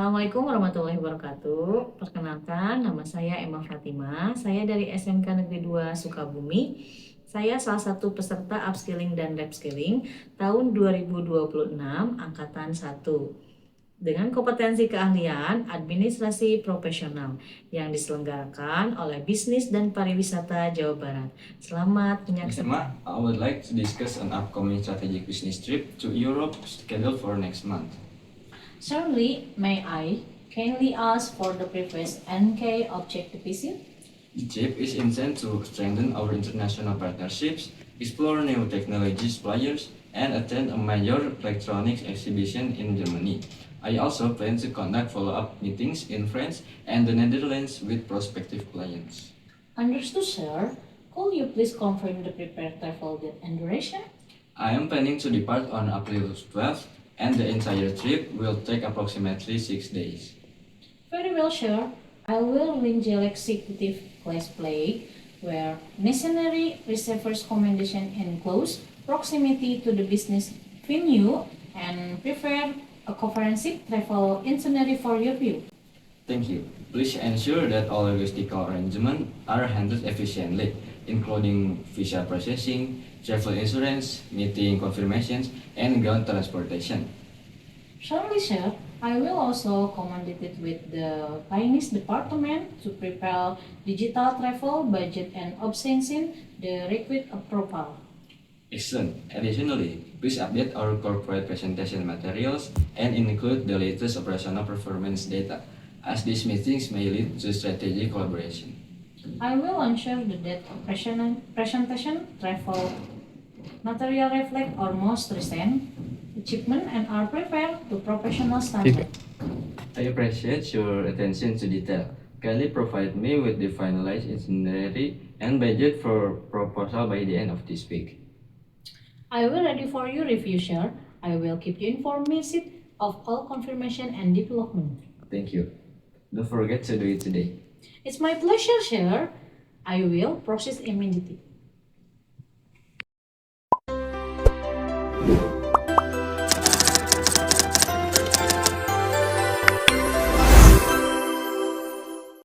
Assalamualaikum warahmatullahi wabarakatuh. Perkenalkan, nama saya Emma Fatima. Saya dari SMK Negeri 2 Sukabumi. Saya salah satu peserta upskilling dan reskilling tahun 2026 angkatan 1 dengan kompetensi keahlian administrasi profesional yang diselenggarakan oleh Bisnis dan Pariwisata Jawa Barat. Selamat menyaksikan. Emma, I would like to discuss an upcoming strategic business trip to Europe scheduled for next month. Certainly, may I kindly ask for the previous NK objective visit? The trip is intended to strengthen our international partnerships, explore new technology suppliers, and attend a major electronics exhibition in Germany. I also plan to conduct follow-up meetings in France and the Netherlands with prospective clients. Understood, sir. Could you please confirm the prepared travel date and duration? I am planning to depart on April 12th, and the entire trip will take approximately 6 days. Very well, sir. I will arrange an executive class play where necessary reservers commendation enclose proximity to the business venue and prepare a comprehensive travel itinerary for your view. Thank you. Please ensure that all logistical arrangements are handled efficiently, including visa processing, travel insurance, meeting confirmations, and ground transportation. Surely, sir. I will also commandate it with the finance department to prepare digital travel budget and obtain the required approval. Excellent. Additionally, please update our corporate presentation materials and include the latest operational performance data, as these meetings may lead to strategic collaboration. I will ensure that presentation travel material reflect our most recent achievement and are prepared to professional standard. I appreciate your attention to detail. Kindly provide me with the finalized itinerary and budget for proposal by the end of this week. I will ready for your review, sir. I will keep you informed of all confirmation and development. Thank you. Don't forget to do it today. It's my pleasure, sir. I will process immediately.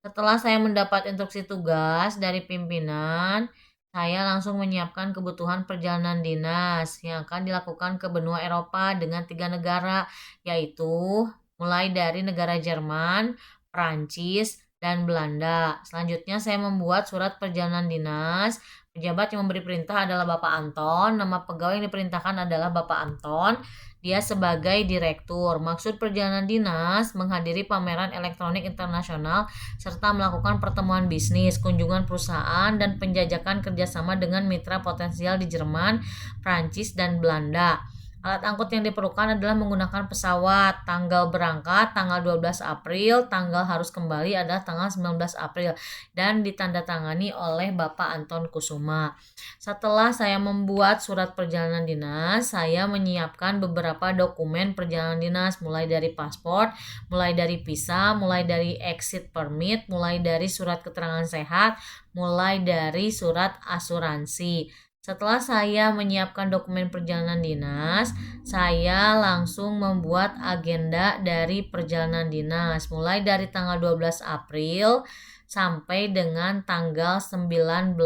Setelah saya mendapat instruksi tugas dari pimpinan, saya langsung menyiapkan kebutuhan perjalanan dinas yang akan dilakukan ke benua Eropa dengan 3 negara, yaitu mulai dari negara Jerman, Prancis, dan Belanda. Selanjutnya saya membuat surat perjalanan dinas. Pejabat yang memberi perintah adalah Bapak Anton. Nama pegawai yang diperintahkan adalah Bapak Anton. Dia sebagai direktur. Maksud perjalanan dinas menghadiri pameran elektronik internasional serta melakukan pertemuan bisnis, kunjungan perusahaan, dan penjajakan kerjasama dengan mitra potensial di Jerman, Prancis, dan Belanda. Alat angkut yang diperlukan adalah menggunakan pesawat. Tanggal berangkat tanggal 12 April, tanggal harus kembali adalah tanggal 19 April dan ditandatangani oleh Bapak Anton Kusuma. Setelah saya membuat surat perjalanan dinas, saya menyiapkan beberapa dokumen perjalanan dinas mulai dari paspor, mulai dari visa, mulai dari exit permit, mulai dari surat keterangan sehat, mulai dari surat asuransi. Setelah saya menyiapkan dokumen perjalanan dinas, saya langsung membuat agenda dari perjalanan dinas mulai dari tanggal 12 April sampai dengan tanggal 19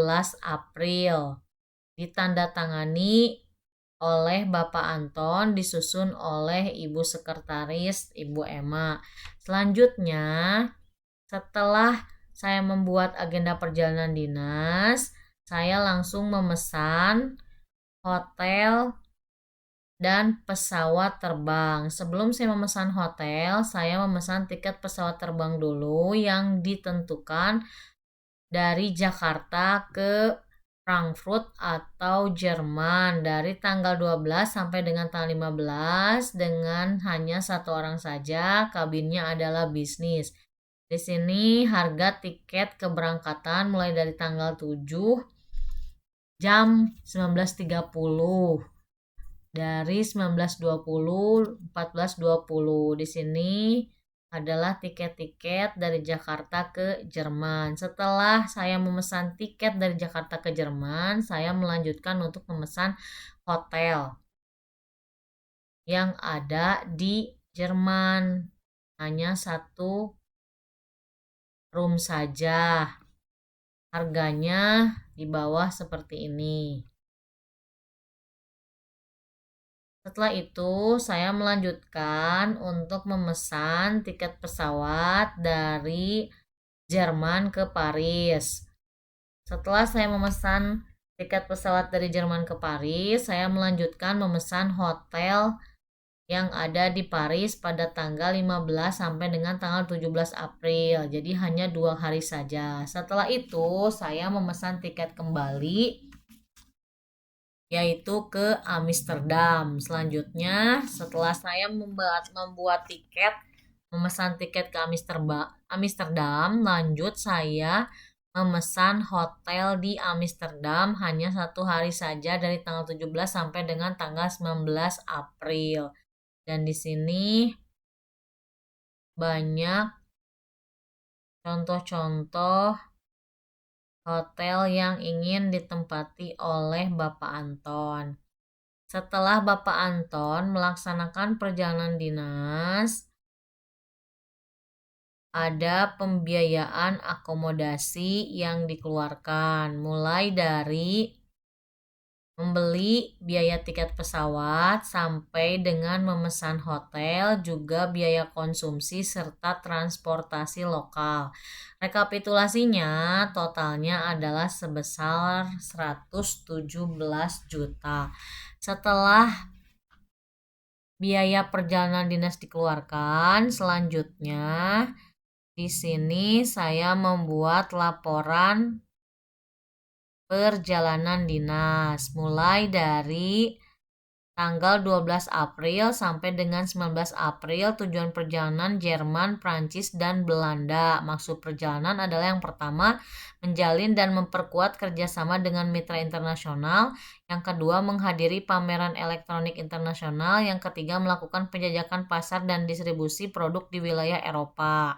April. Ditandatangani oleh Bapak Anton, disusun oleh Ibu Sekretaris Ibu Emma. Selanjutnya, setelah saya membuat agenda perjalanan dinas, saya langsung memesan hotel dan pesawat terbang. Sebelum saya memesan hotel, saya memesan tiket pesawat terbang dulu yang ditentukan dari Jakarta ke Frankfurt atau Jerman dari tanggal 12 sampai dengan tanggal 15 dengan hanya satu orang saja, kabinnya adalah bisnis. Di sini harga tiket keberangkatan mulai dari tanggal 7 jam 19.30 dari 19.20 14.20. Di sini adalah tiket-tiket dari Jakarta ke Jerman. Setelah saya memesan tiket dari Jakarta ke Jerman, saya melanjutkan untuk memesan hotel yang ada di Jerman. hanya 1 room saja. Harganya di bawah seperti ini. Setelah itu, saya melanjutkan untuk memesan tiket pesawat dari Jerman ke Paris. Setelah saya memesan tiket pesawat dari Jerman ke Paris, saya melanjutkan memesan hotel yang ada di Paris pada tanggal 15 sampai dengan tanggal 17 April. Jadi hanya 2 hari saja. Setelah itu, saya memesan tiket kembali yaitu ke Amsterdam. Selanjutnya, setelah saya membuat tiket, memesan tiket ke Amsterdam, lanjut saya memesan hotel di Amsterdam hanya 1 hari saja dari tanggal 17 sampai dengan tanggal 19 April. Dan di sini banyak contoh-contoh hotel yang ingin ditempati oleh Bapak Anton. Setelah Bapak Anton melaksanakan perjalanan dinas, ada pembiayaan akomodasi yang dikeluarkan, mulai dari membeli biaya tiket pesawat sampai dengan memesan hotel, juga biaya konsumsi serta transportasi lokal. Rekapitulasinya totalnya adalah sebesar 117 juta. Setelah biaya perjalanan dinas dikeluarkan, selanjutnya di sini saya membuat laporan perjalanan dinas mulai dari tanggal 12 April sampai dengan 19 April. Tujuan perjalanan Jerman, Prancis, dan Belanda. Maksud perjalanan adalah yang pertama, menjalin dan memperkuat kerjasama dengan mitra internasional. Yang kedua, menghadiri pameran elektronik internasional. Yang ketiga, melakukan penjajakan pasar dan distribusi produk di wilayah Eropa.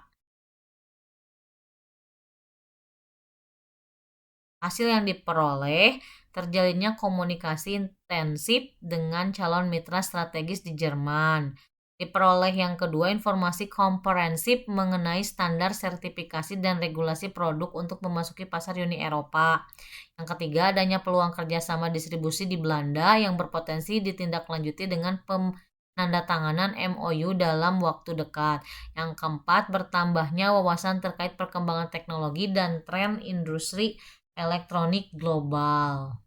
Hasil yang diperoleh, terjalinnya komunikasi intensif dengan calon mitra strategis di Jerman. Diperoleh yang kedua, informasi komprehensif mengenai standar sertifikasi dan regulasi produk untuk memasuki pasar Uni Eropa. Yang ketiga, adanya peluang kerjasama distribusi di Belanda yang berpotensi ditindaklanjuti dengan penandatanganan MOU dalam waktu dekat. Yang keempat, bertambahnya wawasan terkait perkembangan teknologi dan tren industri elektronik global.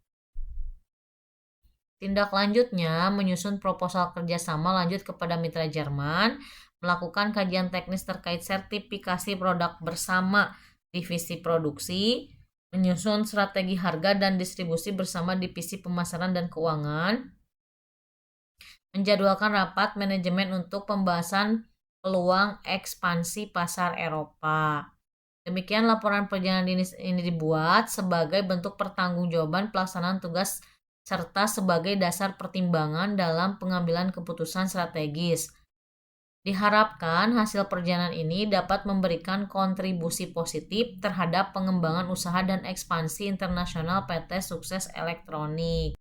Tindak lanjutnya, menyusun proposal kerjasama lanjut kepada mitra Jerman, melakukan kajian teknis terkait sertifikasi produk bersama divisi produksi, menyusun strategi harga dan distribusi bersama divisi pemasaran dan keuangan, menjadwalkan rapat manajemen untuk pembahasan peluang ekspansi pasar Eropa. Demikian laporan perjalanan dinas ini dibuat sebagai bentuk pertanggungjawaban pelaksanaan tugas serta sebagai dasar pertimbangan dalam pengambilan keputusan strategis. Diharapkan hasil perjalanan ini dapat memberikan kontribusi positif terhadap pengembangan usaha dan ekspansi internasional PT Sukses Elektronik.